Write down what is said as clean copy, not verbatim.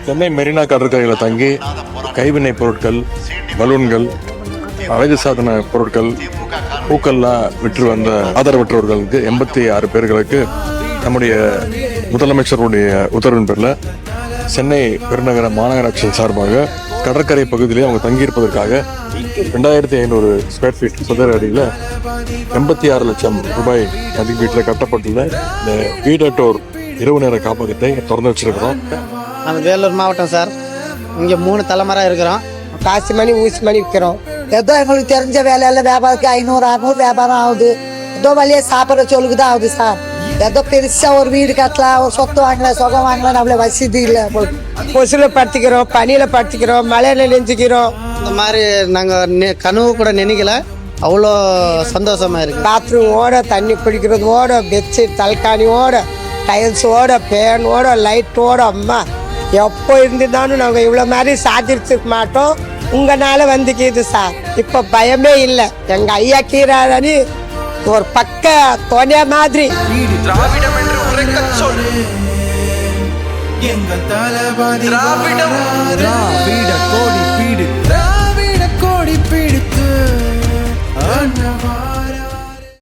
சென்னை மெரினா கடற்கரையில் தங்கி கைவினை பொருட்கள், பலூன்கள், அழகு சாதன பொருட்கள், பூக்கள்லாம் விற்று வந்த ஆதரவற்றவர்களுக்கு 86 பேர்களுக்கு நம்முடைய முதலமைச்சருடைய உத்தரவின் பேரில் சென்னை பெருநகர மாநகராட்சி சார்பாக கடற்கரை பகுதியிலே அவங்க தங்கியிருப்பதற்காக 2500 ஸ்கொயர் ஃபீட் சதுர அடியில் 86 லட்சம் ரூபாய் மதிப்பீட்டில் கட்டப்பட்டுள்ள இந்த வீடற்றோர் இரவு நேர காப்பகத்தை திறந்து வச்சிருக்கிறோம். நம்ம வேலூர் மாவட்டம் சார். இங்கே 3 தலைமுறை இருக்கிறோம். காசு மணி ஊசி மணி விற்கிறோம். ஏதோ எங்களுக்கு தெரிஞ்ச வேலையில வியாபாரத்துக்கு 500-600 வியாபாரம் ஆகுது. ஏதோ வழியே சாப்பிட்ற சொல்லுக்கு தான் ஆகுது சார். ஏதோ பெருசா ஒரு வீடு கட்டலாம், ஒரு சொத்து வாங்கலாம், சொகம் வாங்கலாம், நம்மள வசதி இல்லை. கொசுல படுத்திக்கிறோம், பனியில படுத்திக்கிறோம், மழையில நெஞ்சிக்கிறோம். இந்த மாதிரி நாங்கள் கனவு கூட நினைக்கல. அவ்வளோ சந்தோஷமா இருக்கு. பாத்ரூம் ஓட, தண்ணி குடிக்கிறது ஓட, பெட்ஷீட் தலக்காணி ஓட, டைல்ஸ் ஓட, பேன் ஓட, லைட் ஓட. அம்மா எப்போ இருந்துதானும் நாங்கள் இவ்வளோ மாதிரி சாதிச்சிருக்க மாட்டோம். உங்களால வந்துக்கிது சார். இப்போ பயமே இல்லை. எங்கள் ஐயா கீராணி ஒரு பக்க தோணிய மாதிரி. திராவிடம் என்று உரைக்கச் சொல். எங்கள் தளபதி திராவிடம்.